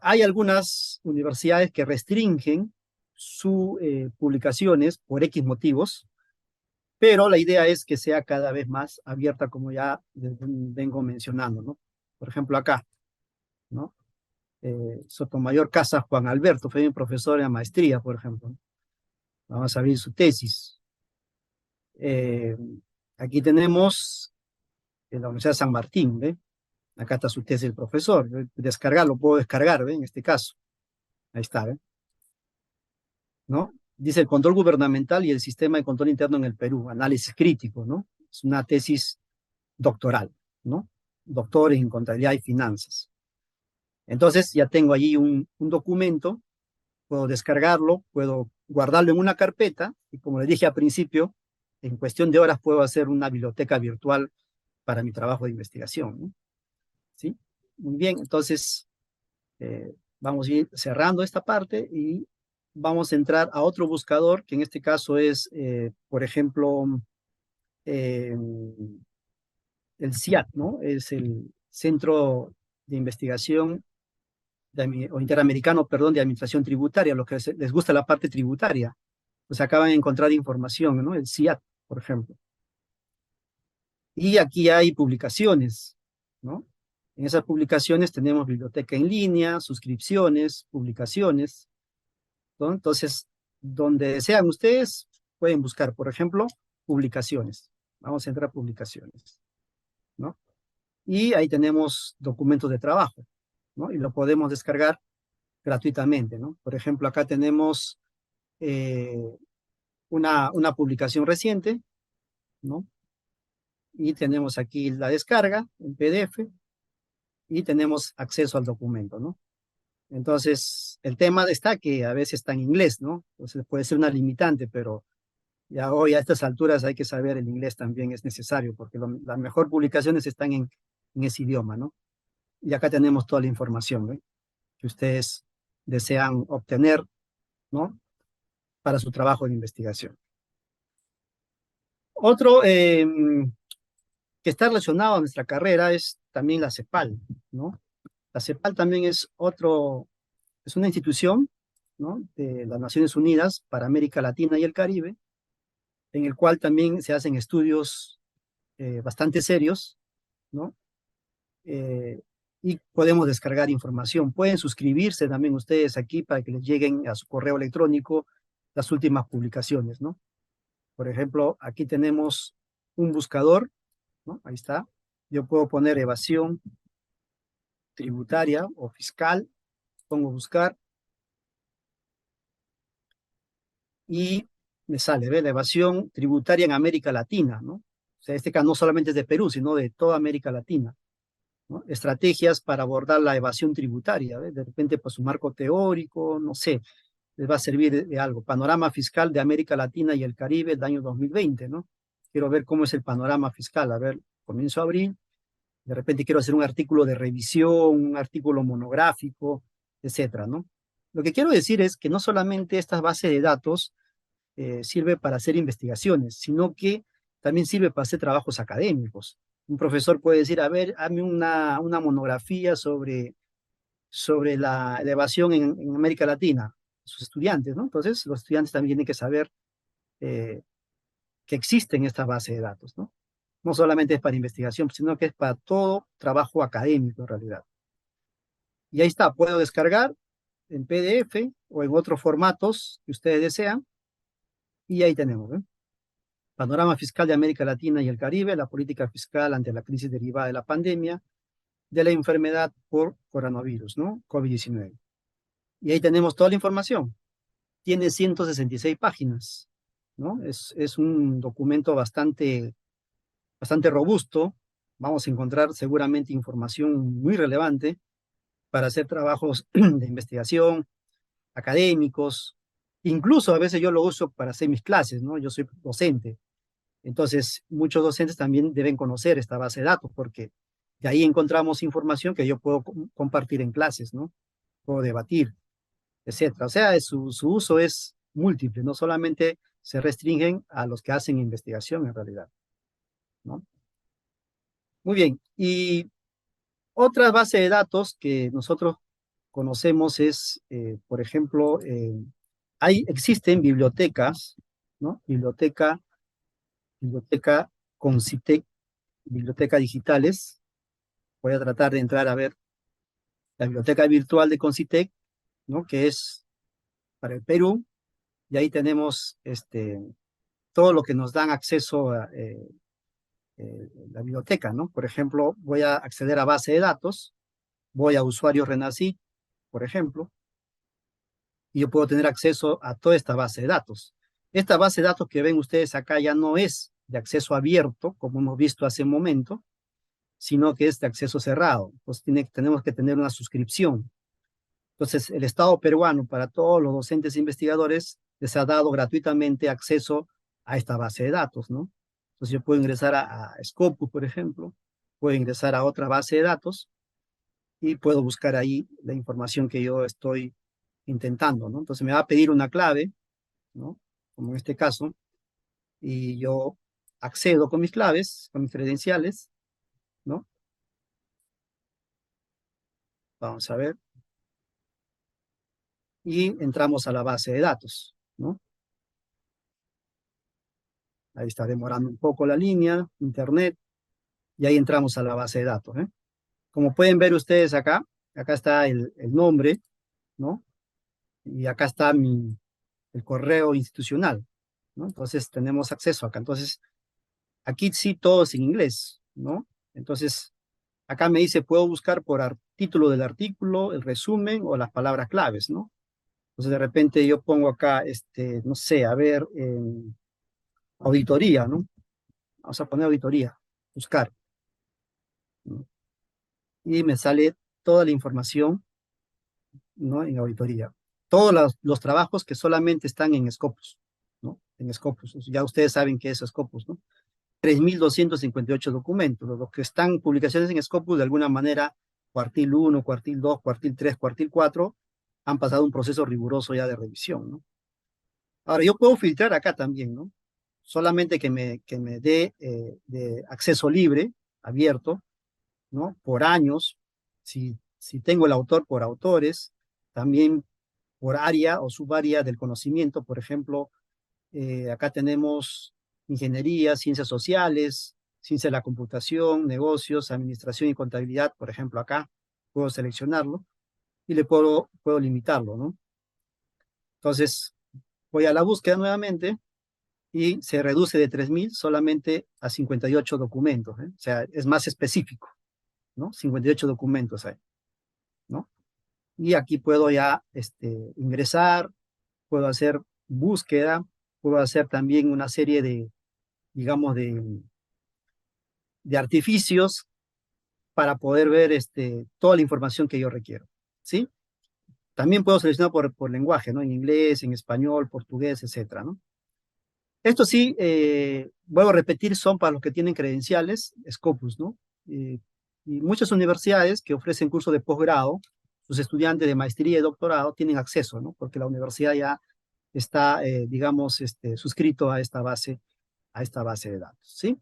Speaker 2: hay algunas universidades que restringen sus publicaciones por X motivos, pero la idea es que sea cada vez más abierta, como ya vengo mencionando, ¿no? Por ejemplo, acá, ¿no? Sotomayor Casas Juan Alberto, fue mi profesor en la maestría, por ejemplo. ¿No? Vamos a abrir su tesis. Eh, Aquí tenemos en la Universidad de San Martín, ¿ve? Acá está su tesis del profesor. Descargarlo, puedo descargar, ¿ve? En este caso. Ahí está, ¿ve? ¿No? Dice el control gubernamental y el sistema de control interno en el Perú, análisis crítico, ¿no? Es una tesis doctoral, ¿no? Doctor en contabilidad y finanzas. Entonces ya tengo allí un documento, puedo descargarlo, puedo guardarlo en una carpeta y como les dije al principio, en cuestión de horas puedo hacer una biblioteca virtual para mi trabajo de investigación, ¿no? ¿Sí? Muy bien, entonces vamos a ir cerrando esta parte y vamos a entrar a otro buscador, que en este caso es, por ejemplo, eh, el CIAT, ¿no? Es el Centro de Investigación o Interamericano, perdón, de Administración Tributaria, lo que les gusta la parte tributaria. Pues acaban de encontrar información, ¿no? El CIAT, por ejemplo. Y aquí hay publicaciones, ¿no? En esas publicaciones tenemos biblioteca en línea, suscripciones, publicaciones, ¿no? Entonces, donde desean ustedes, pueden buscar, por ejemplo, publicaciones. Vamos a entrar a publicaciones, ¿no? Y ahí tenemos documentos de trabajo, ¿no? Y lo podemos descargar gratuitamente, ¿no? Por ejemplo, acá tenemos eh, una publicación reciente, ¿no? Y tenemos aquí la descarga en PDF y tenemos acceso al documento, ¿no? Entonces, el tema está que a veces está en inglés, ¿no? Entonces puede ser una limitante, pero ya hoy a estas alturas hay que saber el inglés también es necesario, porque las mejores publicaciones están en ese idioma, ¿no? Y acá tenemos toda la información, ¿no? Que ustedes desean obtener, ¿no? Para su trabajo de investigación. Otro que está relacionado a nuestra carrera es también la CEPAL, ¿no? La CEPAL también es una institución, ¿no? De las Naciones Unidas para América Latina y el Caribe, en el cual también se hacen estudios bastante serios, ¿no? Eh, y podemos descargar información. Pueden suscribirse también ustedes aquí para que les lleguen a su correo electrónico las últimas publicaciones, ¿no? Por ejemplo, aquí tenemos un buscador, ¿no? Ahí está. Yo puedo poner evasión tributaria o fiscal, pongo buscar y me sale, ¿ve? La evasión tributaria en América Latina, ¿no? O sea, este caso no solamente es de Perú, sino de toda América Latina, ¿no? Estrategias para abordar la evasión tributaria, ¿ve? De repente, pues un marco teórico, no sé, les va a servir de algo. Panorama fiscal de América Latina y el Caribe del año 2020, ¿no? Quiero ver cómo es el panorama fiscal. A ver, comienzo a abrir. De repente quiero hacer un artículo de revisión, un artículo monográfico, etcétera, ¿no? Lo que quiero decir es que no solamente estas bases de datos sirve para hacer investigaciones, sino que también sirve para hacer trabajos académicos. Un profesor puede decir, a ver, hazme una monografía sobre la evasión en América Latina, sus estudiantes, ¿no? Entonces, los estudiantes también tienen que saber eh, que existen estas bases de datos, ¿no? No solamente es para investigación, sino que es para todo trabajo académico en realidad. Y ahí está, puedo descargar en PDF o en otros formatos que ustedes desean, y ahí tenemos, ¿eh? Panorama fiscal de América Latina y el Caribe, la política fiscal ante la crisis derivada de la pandemia, de la enfermedad por coronavirus, ¿no? COVID-19. Y ahí tenemos toda la información. Tiene 166 páginas, ¿no? Es un documento bastante robusto. Vamos a encontrar seguramente información muy relevante para hacer trabajos de investigación, académicos. Incluso a veces yo lo uso para hacer mis clases, ¿no? Yo soy docente. Entonces, muchos docentes también deben conocer esta base de datos porque de ahí encontramos información que yo puedo compartir en clases, ¿no? Puedo debatir, etcétera. O sea, su uso es múltiple, no solamente se restringen a los que hacen investigación en realidad, ¿no? Muy bien. Y otra base de datos que nosotros conocemos es, por ejemplo, existen bibliotecas, ¿no? Biblioteca Concitec, biblioteca digitales. Voy a tratar de entrar a ver la biblioteca virtual de Concitec, ¿no? Que es para el Perú, y ahí tenemos todo lo que nos dan acceso a la biblioteca, ¿no? Por ejemplo, voy a acceder a base de datos, voy a usuario Renací, por ejemplo, y yo puedo tener acceso a toda esta base de datos. Esta base de datos que ven ustedes acá ya no es de acceso abierto, como hemos visto hace un momento, sino que es de acceso cerrado. Pues tenemos que tener una suscripción. Entonces, el Estado peruano, para todos los docentes e investigadores, les ha dado gratuitamente acceso a esta base de datos, ¿no? Entonces, yo puedo ingresar a Scopus, por ejemplo, puedo ingresar a otra base de datos y puedo buscar ahí la información que yo estoy intentando, ¿no? Entonces, me va a pedir una clave, ¿no? Como en este caso, y yo accedo con mis claves, con mis credenciales, ¿no? Vamos a ver. Y entramos a la base de datos, ¿no? Ahí está demorando un poco la línea, internet, y ahí entramos a la base de datos, ¿eh? Como pueden ver ustedes acá, acá está el nombre, ¿no? Y acá está el correo institucional, ¿no? Entonces tenemos acceso acá. Entonces, aquí sí todo es en inglés, ¿no? Entonces, acá me dice, puedo buscar por título del artículo, el resumen o las palabras claves, ¿no? Entonces, de repente yo pongo acá, no sé, a ver, auditoría, ¿no? Vamos a poner auditoría, buscar, ¿no? Y me sale toda la información, ¿no? En auditoría. Todos los trabajos que solamente están en Scopus, ¿no? En Scopus. Ya ustedes saben qué es Scopus, ¿no? 3.258 documentos. Los que están publicaciones en Scopus, de alguna manera, cuartil 1, cuartil 2, cuartil 3, cuartil 4, han pasado un proceso riguroso ya de revisión, ¿no? Ahora, yo puedo filtrar acá también, ¿no? Solamente que me dé de acceso libre, abierto, ¿no? Por años, si tengo el autor por autores, también por área o subárea del conocimiento. Por ejemplo, acá tenemos ingeniería, ciencias sociales, ciencia de la computación, negocios, administración y contabilidad. Por ejemplo, acá puedo seleccionarlo y le puedo limitarlo, ¿no? Entonces, voy a la búsqueda nuevamente y se reduce de 3.000 solamente a 58 documentos, ¿eh? O sea, es más específico, ¿no? 58 documentos hay, ¿no? Y aquí puedo ya ingresar, puedo hacer búsqueda, puedo hacer también una serie de, digamos, de artificios para poder ver toda la información que yo requiero, ¿sí? También puedo seleccionar por lenguaje, ¿no? En inglés, en español, portugués, etcétera, ¿no? Esto sí, vuelvo a repetir, son para los que tienen credenciales, Scopus, ¿no? Y muchas universidades que ofrecen cursos de posgrado, sus estudiantes de maestría y doctorado tienen acceso, ¿no? Porque la universidad ya está, digamos, suscrito a esta base de datos, ¿sí?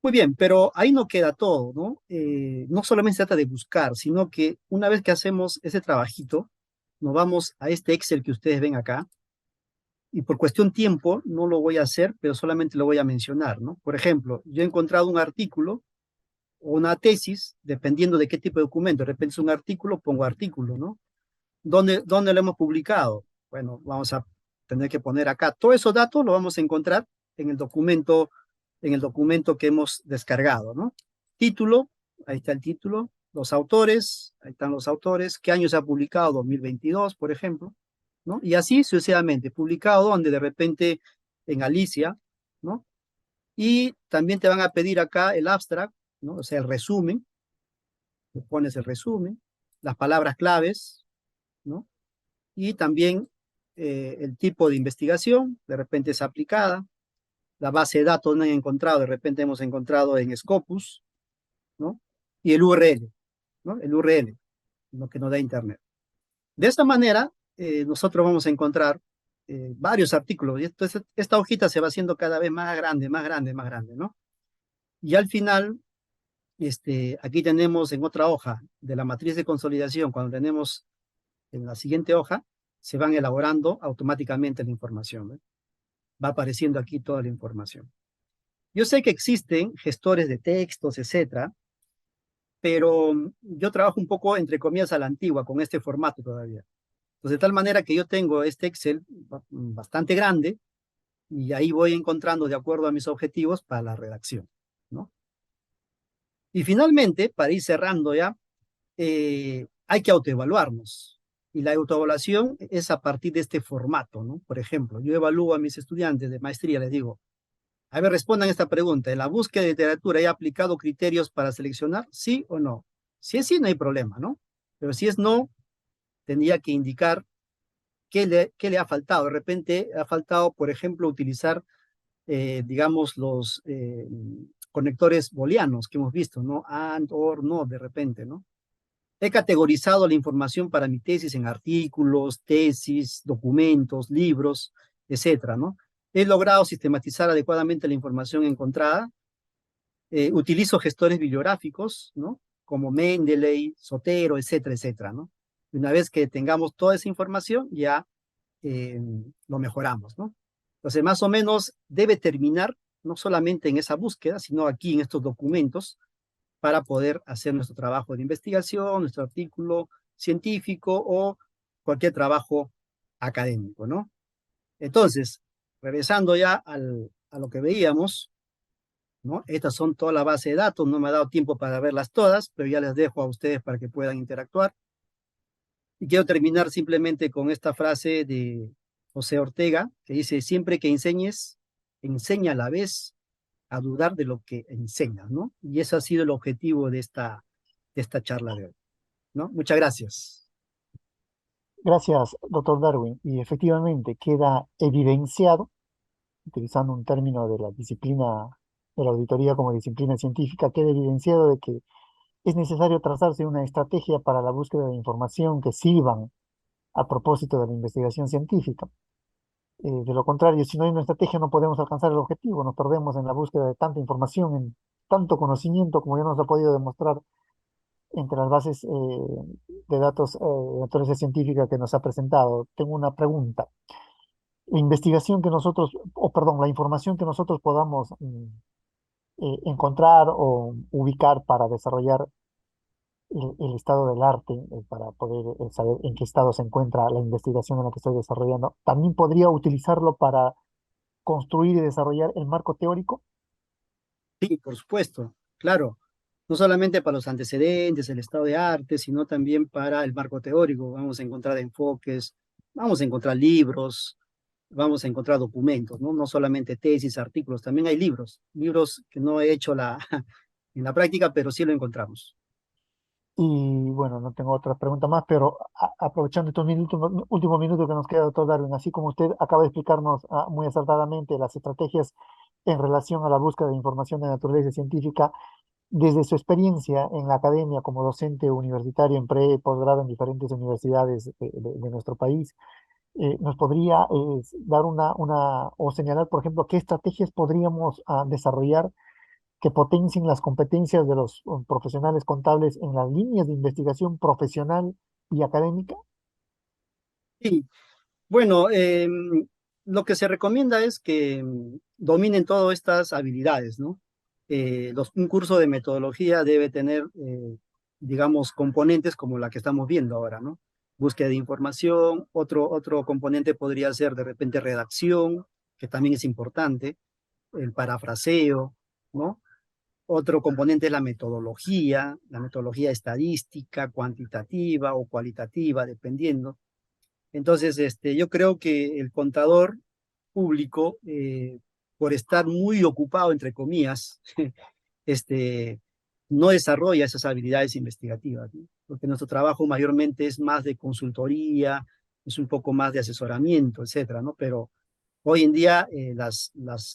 Speaker 2: Muy bien, pero ahí no queda todo, ¿no? No solamente se trata de buscar, sino que una vez que hacemos ese trabajito, nos vamos a este Excel que ustedes ven acá, y por cuestión tiempo no lo voy a hacer, pero solamente lo voy a mencionar, ¿no? Por ejemplo, yo he encontrado un artículo o una tesis, dependiendo de qué tipo de documento. De repente es un artículo, pongo artículo, ¿no? ¿Dónde lo hemos publicado? Bueno, vamos a tener que poner acá. Todos esos datos los vamos a encontrar en el documento que hemos descargado, ¿no? Título, ahí está el título. Los autores, ahí están los autores. ¿Qué año se ha publicado? 2022, por ejemplo, ¿no? Y así sucesivamente, publicado donde de repente en Alicia, ¿no? Y también te van a pedir acá el abstract, ¿no? O sea, el resumen, le pones el resumen, las palabras claves, ¿no? Y también el tipo de investigación, de repente es aplicada, la base de datos no han encontrado, de repente hemos encontrado en Scopus, ¿no? Y el URL, ¿no? El URL, lo que nos da Internet. De esta manera, nosotros vamos a encontrar varios artículos, y entonces esta hojita se va haciendo cada vez más grande, más grande, más grande, ¿no? Y al final, aquí tenemos en otra hoja de la matriz de consolidación, cuando tenemos en la siguiente hoja, se van elaborando automáticamente la información, ¿eh? Va apareciendo aquí toda la información. Yo sé que existen gestores de textos, etcétera, pero yo trabajo un poco, entre comillas, a la antigua, con este formato todavía. Entonces, de tal manera que yo tengo este Excel bastante grande y ahí voy encontrando de acuerdo a mis objetivos para la redacción, ¿no? Y finalmente, para ir cerrando ya, hay que autoevaluarnos. Y la autoevaluación es a partir de este formato, ¿no? Por ejemplo, yo evalúo a mis estudiantes de maestría, les digo, a ver, respondan esta pregunta. ¿En la búsqueda de literatura he aplicado criterios para seleccionar? ¿Sí o no? Si es sí, no hay problema, ¿no? Pero si es no, tendría que indicar qué le ha faltado. De repente ha faltado, por ejemplo, utilizar, digamos, los conectores booleanos que hemos visto, ¿no? And, or, no, de repente, ¿no? He categorizado la información para mi tesis en artículos, tesis, documentos, libros, etcétera, ¿no? He logrado sistematizar adecuadamente la información encontrada. Utilizo gestores bibliográficos, ¿no? Como Mendeley, Zotero, etcétera, etcétera, ¿no? Y una vez que tengamos toda esa información, ya lo mejoramos, ¿no? Entonces, más o menos debe terminar no solamente en esa búsqueda, sino aquí en estos documentos para poder hacer nuestro trabajo de investigación, nuestro artículo científico o cualquier trabajo académico, ¿no? Entonces, regresando ya a lo que veíamos, ¿no? Estas son toda la base de datos, no me ha dado tiempo para verlas todas, pero ya les dejo a ustedes para que puedan interactuar. Y quiero terminar simplemente con esta frase de José Ortega, que dice, siempre que enseñes, enseña a la vez a dudar de lo que enseñas, ¿no? Y ese ha sido el objetivo de esta charla de hoy, ¿no? Muchas gracias.
Speaker 1: Gracias, doctor Darwin. Y efectivamente queda evidenciado, utilizando un término de la disciplina de la auditoría como disciplina científica, queda evidenciado de que es necesario trazarse una estrategia para la búsqueda de información que sirvan a propósito de la investigación científica. De lo contrario, si no hay una estrategia, no podemos alcanzar el objetivo, nos perdemos en la búsqueda de tanta información, en tanto conocimiento, como ya nos ha podido demostrar entre las bases de datos de naturaleza científica que nos ha presentado. Tengo una pregunta. La investigación que nosotros, o perdón, la información que nosotros podamos encontrar o ubicar para desarrollar el estado del arte, para poder saber en qué estado se encuentra la investigación en la que estoy desarrollando, también podría utilizarlo para construir y desarrollar el marco teórico.
Speaker 2: Sí, por supuesto, claro. No solamente para los antecedentes, el estado de arte, sino también para el marco teórico. Vamos a encontrar enfoques, vamos a encontrar libros, vamos a encontrar documentos, ¿no? No solamente tesis, artículos, también hay libros, libros que no he hecho en la práctica, pero sí lo encontramos.
Speaker 1: Y bueno, no tengo otra pregunta más, pero aprovechando estos minutos, últimos minutos que nos queda, doctor Darwin, así como usted acaba de explicarnos muy acertadamente las estrategias en relación a la búsqueda de información de naturaleza científica, desde su experiencia en la academia como docente universitario en pre y posgrado en diferentes universidades de nuestro país, ¿nos podría dar o señalar, por ejemplo, qué estrategias podríamos desarrollar que potencien las competencias de los profesionales contables en las líneas de investigación profesional y académica?
Speaker 2: Sí, bueno, lo que se recomienda es que dominen todas estas habilidades, ¿no? Un curso de metodología debe tener, digamos, componentes como la que estamos viendo ahora, ¿no? Búsqueda de información, otro componente podría ser de repente redacción, que también es importante, el parafraseo, ¿no? Otro componente es la metodología estadística, cuantitativa o cualitativa, dependiendo. Entonces, yo creo que el contador público, por estar muy ocupado, entre comillas, este, no desarrolla esas habilidades investigativas, ¿no? Porque nuestro trabajo mayormente es más de consultoría, es un poco más de asesoramiento, etcétera, ¿no? Pero hoy en día,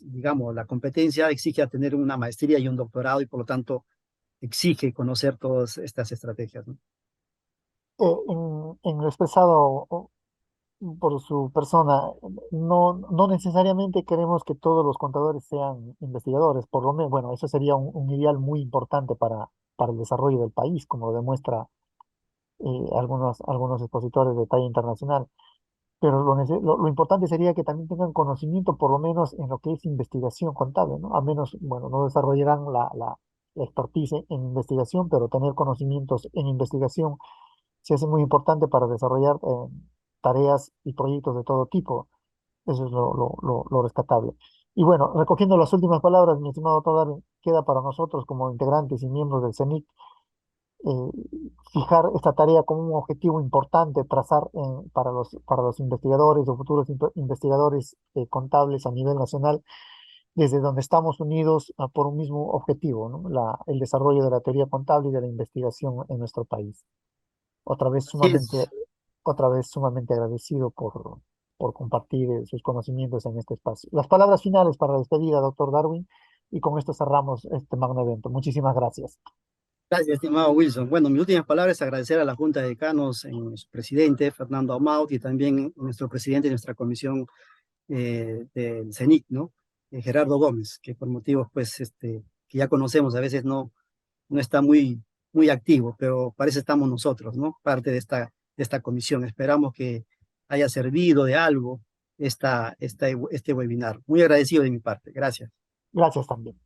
Speaker 2: digamos, la competencia exige a tener una maestría y un doctorado y por lo tanto exige conocer todas estas estrategias, ¿no?
Speaker 1: En lo expresado por su persona, no necesariamente queremos que todos los contadores sean investigadores, por lo menos, bueno, eso sería un ideal muy importante para el desarrollo del país, como lo demuestra algunos expositores de talla internacional. Pero lo importante sería que también tengan conocimiento, por lo menos en lo que es investigación contable, ¿no? Al menos, bueno, no desarrollarán la expertise en investigación, pero tener conocimientos en investigación se hace muy importante para desarrollar tareas y proyectos de todo tipo. Eso es lo rescatable. Y bueno, recogiendo las últimas palabras, mi estimado Todar, queda para nosotros como integrantes y miembros del CENIC fijar esta tarea como un objetivo importante, trazar para los investigadores o futuros investigadores contables a nivel nacional, desde donde estamos unidos por un mismo objetivo, ¿no? El desarrollo de la teoría contable y de la investigación en nuestro país. Otra vez
Speaker 2: Así
Speaker 1: sumamente,
Speaker 2: es.
Speaker 1: otra vez sumamente agradecido por compartir sus conocimientos en este espacio. Las palabras finales para la despedida, doctor Darwin, y con esto cerramos este magno evento. Muchísimas gracias.
Speaker 2: Gracias, estimado Wilson. Bueno, mis últimas palabras es agradecer a la Junta de Decanos, en su presidente, Fernando Amaut, y también nuestro presidente de nuestra comisión del CENIC, ¿no? Gerardo Gómez, que por motivos, pues, que ya conocemos, a veces no está muy activo, pero para eso estamos nosotros, ¿no? Parte de esta comisión. Esperamos que haya servido de algo este webinar. Muy agradecido de mi parte. Gracias.
Speaker 1: Gracias también.